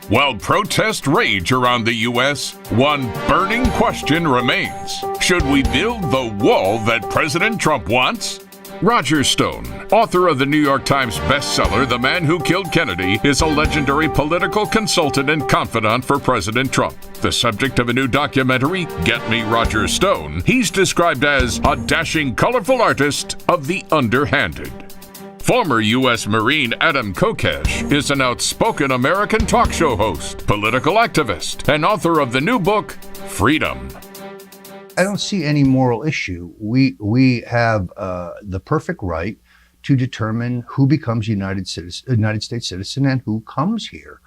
While protests rage around the U.S., one burning question remains. Should we build the wall that President Trump wants? Roger Stone, author of the New York Times bestseller The Man Who Killed Kennedy, is a legendary political consultant and confidant for President Trump. The subject of a new documentary, Get Me Roger Stone, he's described as a dashing, colorful artist of the underhanded. Former U.S. Marine Adam Kokesh is an outspoken American talk show host, political activist, and author of the new book, Freedom. I don't see any moral issue. We have the perfect right to determine who becomes a United States citizen and who comes here.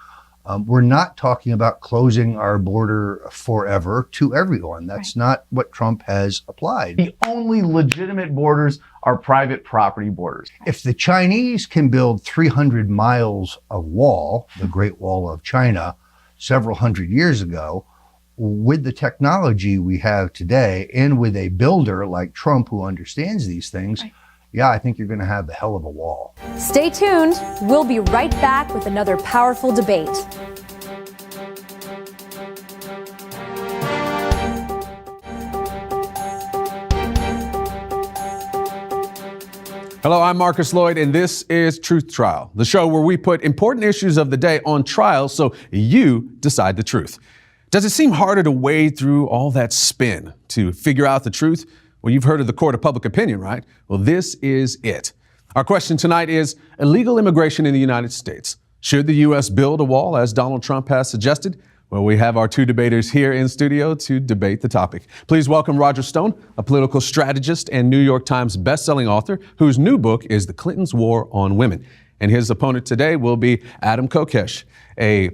We're not talking about closing our border forever to everyone. That's not what Trump has applied. The only legitimate borders are private property borders. If the Chinese can build 300 miles of wall, the Great Wall of China, several hundred years ago, with the technology we have today and with a builder like Trump who understands these things, yeah, I think you're going to have a hell of a wall. Stay tuned. We'll be right back with another powerful debate. Hello, I'm Marcus Lloyd, and this is Truth Trial, the show where we put important issues of the day on trial so you decide the truth. Does it seem harder to wade through all that spin to figure out the truth? Well, you've heard of the court of public opinion, right? Well, this is it. Our question tonight is illegal immigration in the United States. Should the U.S. build a wall as Donald Trump has suggested? Well, we have our two debaters here in studio to debate the topic. Please welcome Roger Stone, a political strategist and New York Times bestselling author whose new book is The Clinton's War on Women. And his opponent today will be Adam Kokesh, a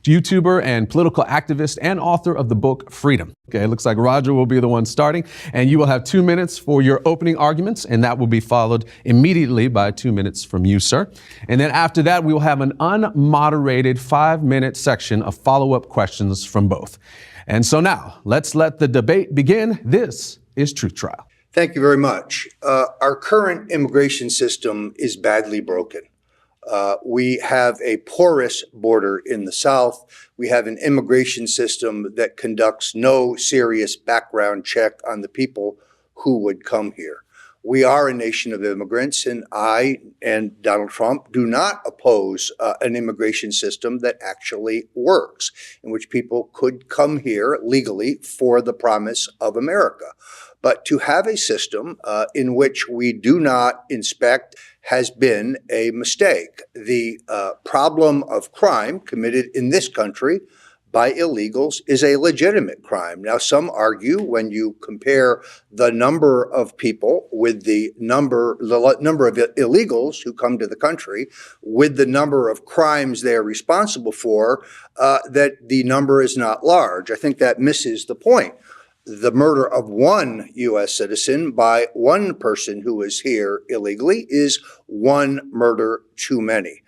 YouTuber and political activist and author of the book Freedom. Okay, it looks like Roger will be the one starting, and you will have 2 minutes for your opening arguments, and that will be followed immediately by 2 minutes from you, sir. And then after that, we will have an unmoderated 5-minute section of follow-up questions from both. And so now, let's let the debate begin. This is Truth Trial. Thank you very much. Our current immigration system is badly broken. We have a porous border in the South. We have an immigration system that conducts no serious background check on the people who would come here. We are a nation of immigrants, and I and Donald Trump do not oppose an immigration system that actually works, in which people could come here legally for the promise of America. But to have a system in which we do not inspect has been a mistake. The problem of crime committed in this country by illegals is a legitimate crime. Now, some argue when you compare the number of people with the number of illegals who come to the country with the number of crimes they are responsible for, that the number is not large. I think that misses the point. The murder of one U.S. citizen by one person who is here illegally is one murder too many.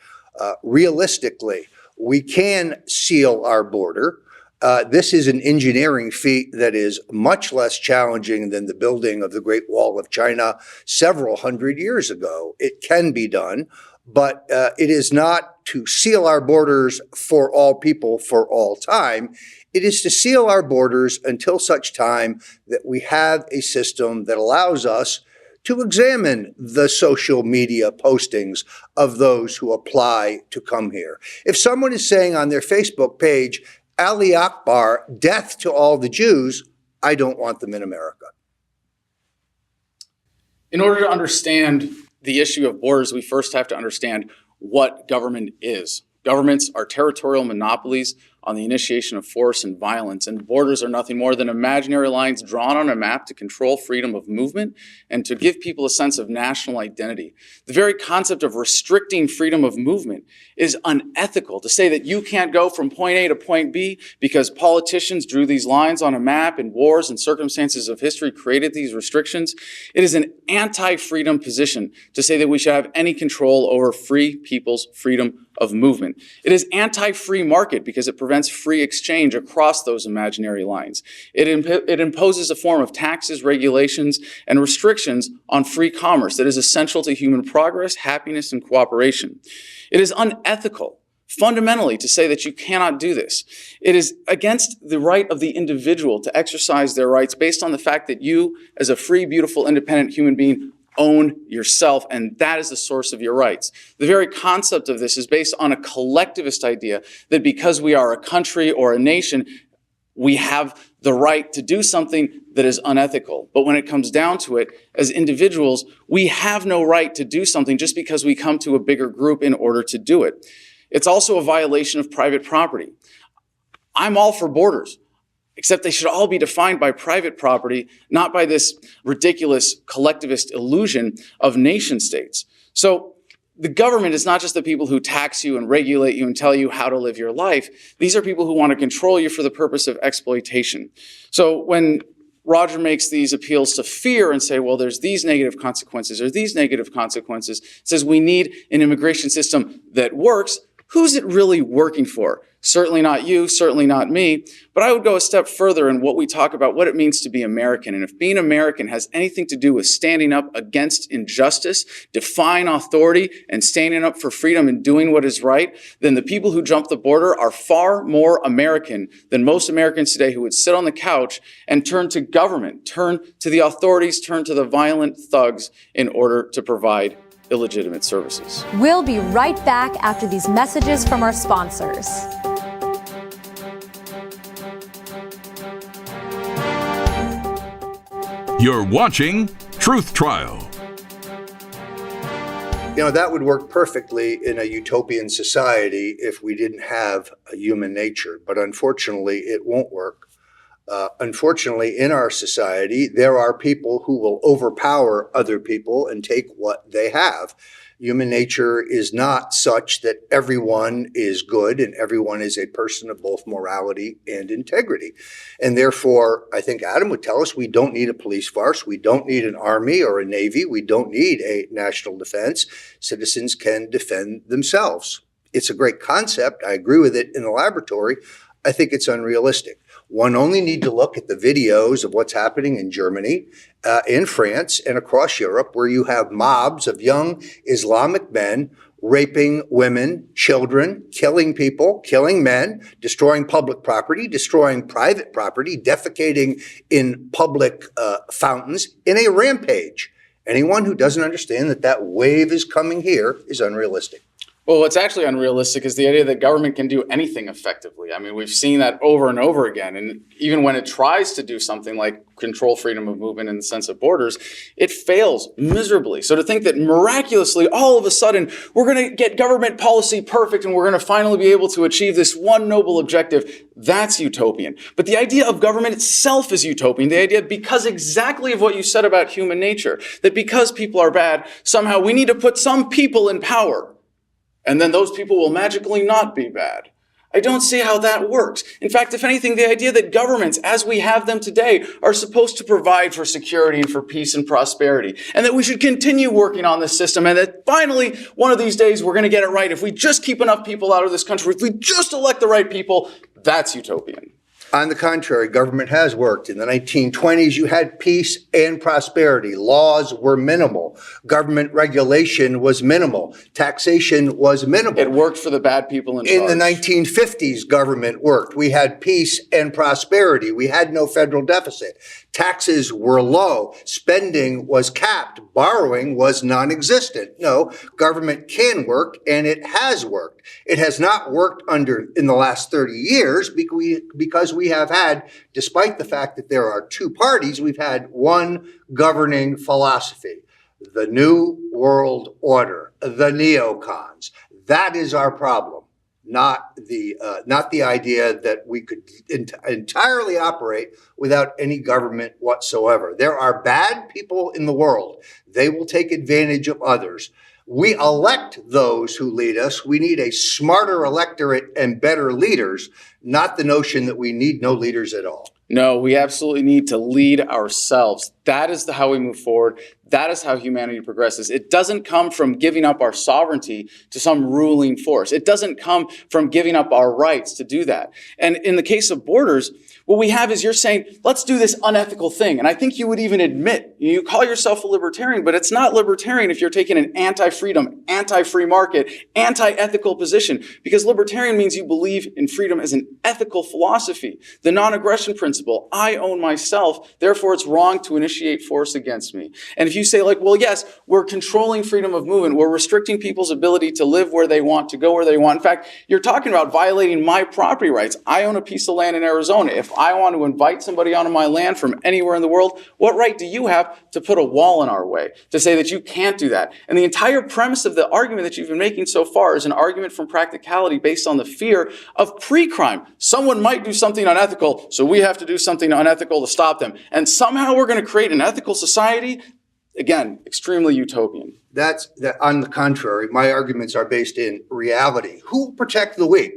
Realistically, we can seal our border. This is an engineering feat that is much less challenging than the building of the Great Wall of China several hundred years ago. It can be done, but it is not to seal our borders for all people for all time. It is to seal our borders until such time that we have a system that allows us to examine the social media postings of those who apply to come here. If someone is saying on their Facebook page, Ali Akbar, death to all the Jews, I don't want them in America. In order to understand the issue of borders, we first have to understand what government is. Governments are territorial monopolies on the initiation of force and violence, and borders are nothing more than imaginary lines drawn on a map to control freedom of movement and to give people a sense of national identity. The very concept of restricting freedom of movement is unethical. To say that you can't go from point A to point B because politicians drew these lines on a map and wars and circumstances of history created these restrictions, it is an anti-freedom position to say that we should have any control over free people's freedom of movement. It is anti-free market because it prevents free exchange across those imaginary lines. It imposes a form of taxes, regulations, and restrictions on free commerce that is essential to human progress, happiness, and cooperation. It is unethical fundamentally to say that you cannot do this. It is against the right of the individual to exercise their rights based on the fact that you, as a free, beautiful, independent human being, own yourself, and that is the source of your rights. The very concept of this is based on a collectivist idea that because we are a country or a nation, we have the right to do something that is unethical. But when it comes down to it, as individuals, we have no right to do something just because we come to a bigger group in order to do it. It's also a violation of private property. I'm all for borders, except they should all be defined by private property, not by this ridiculous collectivist illusion of nation states. So the government is not just the people who tax you and regulate you and tell you how to live your life. These are people who want to control you for the purpose of exploitation. So when Roger makes these appeals to fear and say, well, there's these negative consequences or these negative consequences, says we need an immigration system that works, who's it really working for? Certainly not you, certainly not me, but I would go a step further in what we talk about what it means to be American. And if being American has anything to do with standing up against injustice, defying authority, and standing up for freedom and doing what is right, then the people who jump the border are far more American than most Americans today who would sit on the couch and turn to government, turn to the authorities, turn to the violent thugs in order to provide illegitimate services. We'll be right back after these messages from our sponsors. You're watching Truth Trial. You know, that would work perfectly in a utopian society if we didn't have a human nature, but unfortunately it won't work. Unfortunately, in our society, there are people who will overpower other people and take what they have. Human nature is not such that everyone is good and everyone is a person of both morality and integrity. And therefore, I think Adam would tell us we don't need a police force. We don't need an army or a navy. We don't need a national defense. Citizens can defend themselves. It's a great concept. I agree with it in the laboratory. I think it's unrealistic. One only need to look at the videos of what's happening in Germany, in France, and across Europe, where you have mobs of young Islamic men raping women, children, killing people, killing men, destroying public property, destroying private property, defecating in public fountains in a rampage. Anyone who doesn't understand that that wave is coming here is unrealistic. Well, what's actually unrealistic is the idea that government can do anything effectively. I mean, we've seen that over and over again. And even when it tries to do something like control freedom of movement in the sense of borders, it fails miserably. So to think that miraculously, all of a sudden, we're going to get government policy perfect and we're going to finally be able to achieve this one noble objective, that's utopian. But the idea of government itself is utopian. The idea, because exactly of what you said about human nature, that because people are bad, somehow we need to put some people in power. And then those people will magically not be bad. I don't see how that works. In fact, if anything, the idea that governments, as we have them today, are supposed to provide for security and for peace and prosperity, and that we should continue working on this system, and that finally, one of these days, we're going to get it right. If we just keep enough people out of this country, if we just elect the right people, that's utopian. On the contrary, government has worked. In the 1920s, you had peace and prosperity. Laws were minimal. Government regulation was minimal. Taxation was minimal. It worked for the bad people in charge. In the 1950s, government worked. We had peace and prosperity. We had no federal deficit. Taxes were low. Spending was capped. Borrowing was non-existent. No, government can work, and it has worked. It has not worked in the last 30 years because we have had, despite the fact that there are two parties, we've had one governing philosophy, the New World Order, the neocons. That is our problem, not the idea that we could entirely operate without any government whatsoever. There are bad people in the world. They will take advantage of others. We elect those who lead us. We need a smarter electorate and better leaders, not the notion that we need no leaders at all. No, we absolutely need to lead ourselves. That is how we move forward. That is how humanity progresses. It doesn't come from giving up our sovereignty to some ruling force. It doesn't come from giving up our rights to do that. And in the case of borders, what we have is you're saying, let's do this unethical thing. And I think you would even admit, you call yourself a libertarian, but it's not libertarian if you're taking an anti-freedom, anti-free market, anti-ethical position. Because libertarian means you believe in freedom as an ethical philosophy. The non-aggression principle, I own myself, therefore it's wrong to initiate force against me. And if you say like, well, yes, we're controlling freedom of movement, we're restricting people's ability to live where they want, to go where they want. In fact, you're talking about violating my property rights. I own a piece of land in Arizona. If I want to invite somebody onto my land from anywhere in the world, what right do you have to put a wall in our way, to say that you can't do that? And the entire premise of the argument that you've been making so far is an argument from practicality based on the fear of pre-crime. Someone might do something unethical, so we have to do something unethical to stop them. And somehow we're going to create an ethical society. Again, extremely utopian. On the contrary, my arguments are based in reality. Who will protect the weak?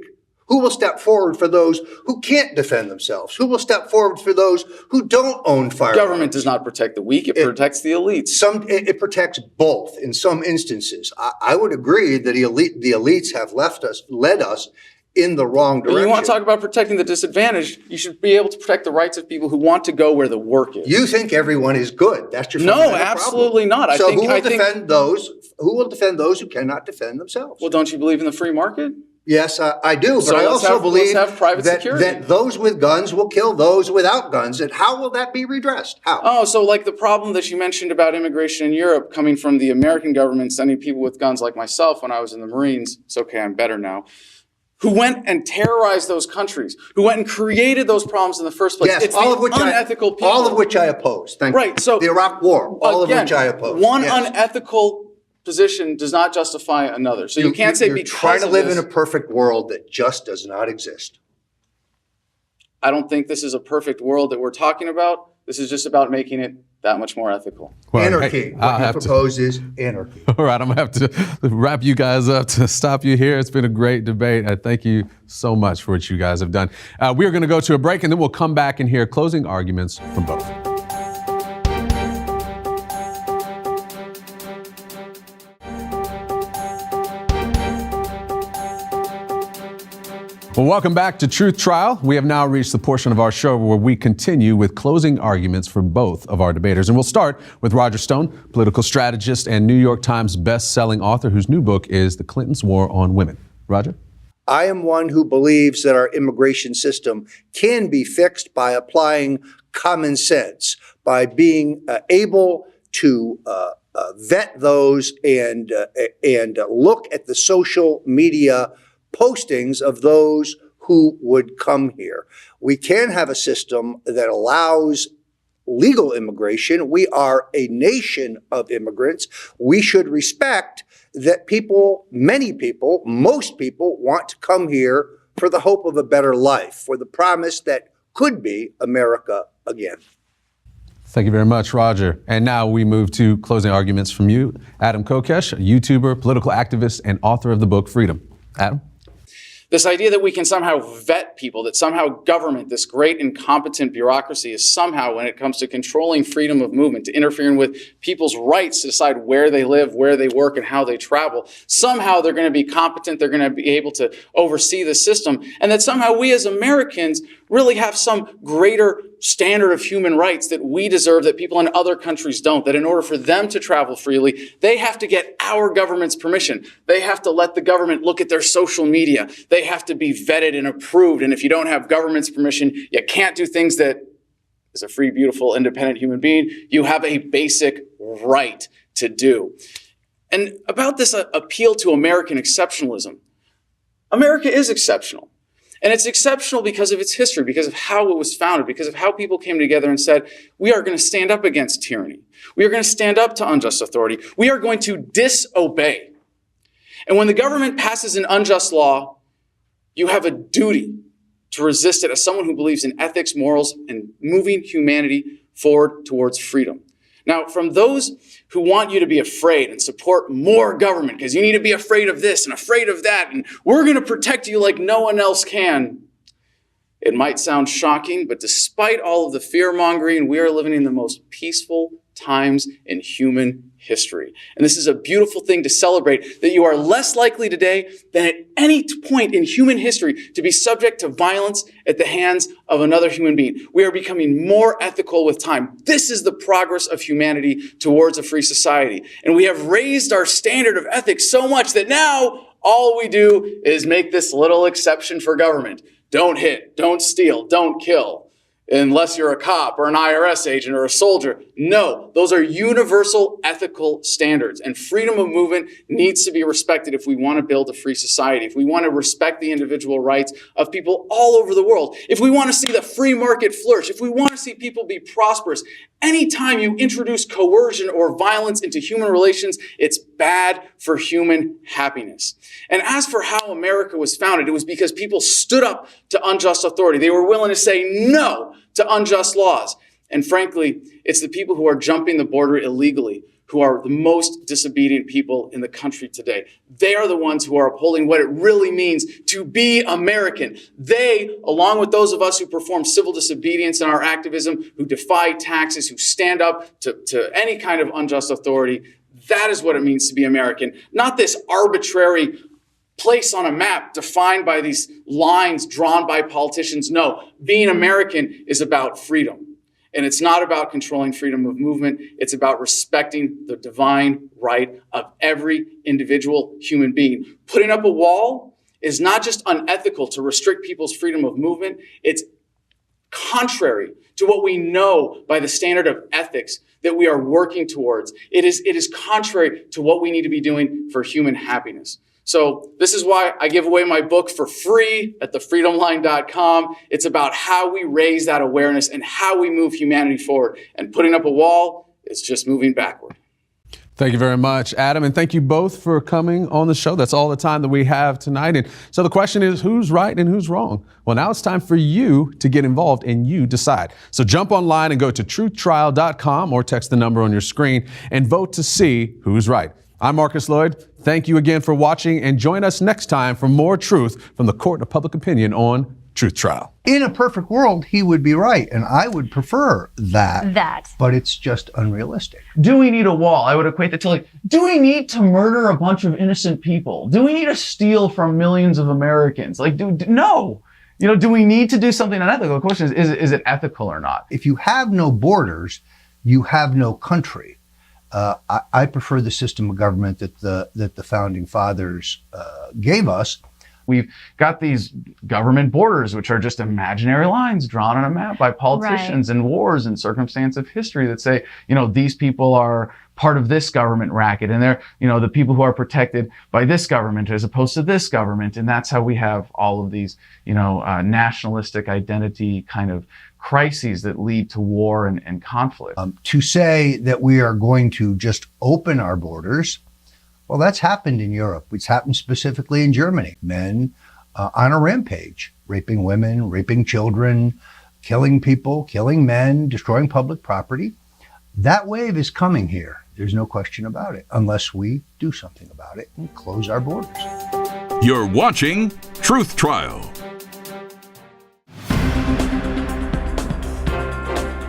Who will step forward for those who can't defend themselves? Who will step forward for those who don't own firearms? Government does not protect the weak. It protects the elites. It protects both in some instances. I would agree that the elites have led us in the wrong direction. When you want to talk about protecting the disadvantaged, you should be able to protect the rights of people who want to go where the work is. You think everyone is good. That's your No, absolutely problem. not. Who will defend those who cannot defend themselves? Well, don't you believe in the free market? Yes, I do, but So I let's also have believe private security. that those with guns will kill those without guns. And how will that be redressed? How? Oh, so like the problem that you mentioned about immigration in Europe coming from the American government sending people with guns like myself when I was in the Marines. It's okay, I'm better now. Who went and terrorized those countries, who went and created those problems in the first place. Yes, It's all of which unethical people. All of which I oppose. Thank you. Right, so the Iraq War, all again, of which I oppose. One Yes. unethical position does not justify another. So you can't say you're because trying to of live this, in a perfect world that just does not exist. I don't think this is a perfect world that we're talking about. This is just about making it that much more ethical. Well, Anarchy. hey, What you propose is anarchy. All right, I'm going to have to wrap you guys up to stop you here. It's been a great debate. I thank you so much for what you guys have done. We are going to go to a break, and then we'll come back and hear closing arguments from both. Well, welcome back to Truth Trial. We have now reached the portion of our show where we continue with closing arguments for both of our debaters. And we'll start with Roger Stone, political strategist and New York Times best-selling author whose new book is The Clintons' War on Women. Roger? I am one who believes that our immigration system can be fixed by applying common sense, by being able to vet those and look at the social media postings of those who would come here. We can have a system that allows legal immigration. We are a nation of immigrants. We should respect that many people, most people want to come here for the hope of a better life, for the promise that could be America again. Thank you very much, Roger. And now we move to closing arguments from you, Adam Kokesh, a YouTuber, political activist, and author of the book Freedom. Adam? This idea that we can somehow vet people, that somehow government, this great incompetent bureaucracy, is somehow, when it comes to controlling freedom of movement, to interfering with people's rights to decide where they live, where they work, and how they travel, somehow they're going to be competent, they're going to be able to oversee the system, and that somehow we as Americans really have some greater standard of human rights that we deserve that people in other countries don't, that in order for them to travel freely, they have to get our government's permission. They have to let the government look at their social media. They have to be vetted and approved. And if you don't have government's permission, you can't do things that, as a free, beautiful, independent human being, you have a basic right to do. And about this appeal to American exceptionalism, America is exceptional. And it's exceptional because of its history, because of how it was founded, because of how people came together and said, we are going to stand up against tyranny. We are going to stand up to unjust authority. We are going to disobey. And when the government passes an unjust law, you have a duty to resist it as someone who believes in ethics, morals, and moving humanity forward towards freedom. Now, from those who want you to be afraid and support more government because you need to be afraid of this and afraid of that, and we're going to protect you like no one else can, It might sound shocking, but despite all of the fear-mongering, we are living in the most peaceful times in human history. And this is a beautiful thing to celebrate, that you are less likely today than at any point in human history to be subject to violence at the hands of another human being. We are becoming more ethical with time. This is the progress of humanity towards a free society. And we have raised our standard of ethics so much that now all we do is make this little exception for government. Don't hit, don't steal, don't kill. Unless you're a cop or an IRS agent or a soldier. No, those are universal ethical standards. And freedom of movement needs to be respected if we want to build a free society, if we want to respect the individual rights of people all over the world, if we want to see the free market flourish, if we want to see people be prosperous. Anytime you introduce coercion or violence into human relations, it's bad for human happiness. And as for how America was founded, it was because people stood up to unjust authority. They were willing to say no to unjust laws. And frankly, it's the people who are jumping the border illegally who are the most disobedient people in the country today. They are the ones who are upholding what it really means to be American. They, along with those of us who perform civil disobedience in our activism, who defy taxes, who stand up to any kind of unjust authority, that is what it means to be American. Not this arbitrary place on a map defined by these lines drawn by politicians. No, being American is about freedom. And it's not about controlling freedom of movement. It's about respecting the divine right of every individual human being. Putting up a wall is not just unethical to restrict people's freedom of movement. It's contrary to what we know by the standard of ethics that we are working towards. It is contrary to what we need to be doing for human happiness. So this is why I give away my book for free at thefreedomline.com. It's about how we raise that awareness and how we move humanity forward. And putting up a wall is just moving backward. Thank you very much, Adam. And thank you both for coming on the show. That's all the time that we have tonight. And so the question is, who's right and who's wrong? Well, now it's time for you to get involved and you decide. So jump online and go to truthtrial.com or text the number on your screen and vote to see who's right. I'm Marcus Lloyd. Thank you again for watching, and join us next time for more truth from the Court of Public Opinion on Truth Trial. In a perfect world, he would be right, and I would prefer that. But it's just unrealistic. Do we need a wall? I would equate that to do we need to murder a bunch of innocent people? Do we need to steal from millions of Americans? No. Do we need to do something unethical? The question is it ethical or not? If you have no borders, you have no country. I prefer the system of government that the founding fathers gave us. We've got these government borders, which are just imaginary lines drawn on a map by politicians and wars and circumstance of history that say, these people are part of this government racket, and they're, the people who are protected by this government as opposed to this government. And that's how we have all of these, nationalistic identity kind of crises that lead to war and conflict. To say that we are going to just open our borders, well, that's happened in Europe. It's happened specifically in Germany. Men on a rampage, raping women, raping children, killing people, killing men, destroying public property. That wave is coming here. There's no question about it, unless we do something about it and close our borders. You're watching Truth Trial.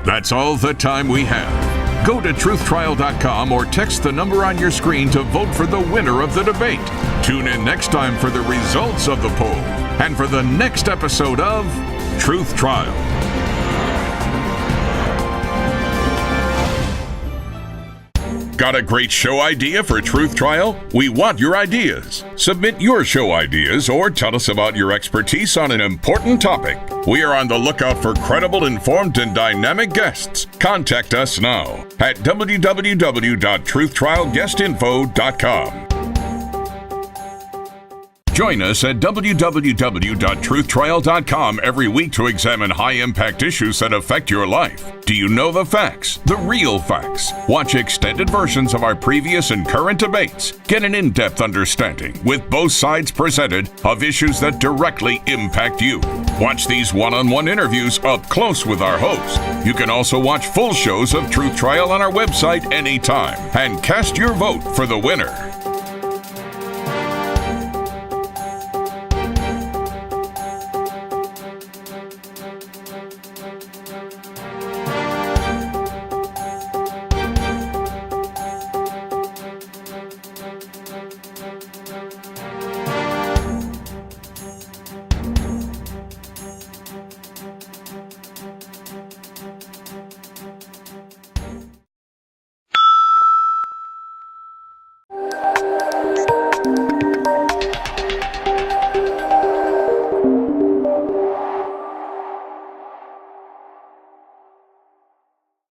That's all the time we have. Go to truthtrial.com or text the number on your screen to vote for the winner of the debate. Tune in next time for the results of the poll and for the next episode of Truth Trial. Got a great show idea for Truth Trial? We want your ideas. Submit your show ideas or tell us about your expertise on an important topic. We are on the lookout for credible, informed, and dynamic guests. Contact us now at www.truthtrialguestinfo.com. Join us at www.truthtrial.com every week to examine high-impact issues that affect your life. Do you know the facts? The real facts. Watch extended versions of our previous and current debates. Get an in-depth understanding, with both sides presented, of issues that directly impact you. Watch these one-on-one interviews up close with our host. You can also watch full shows of Truth Trial on our website anytime and cast your vote for the winner.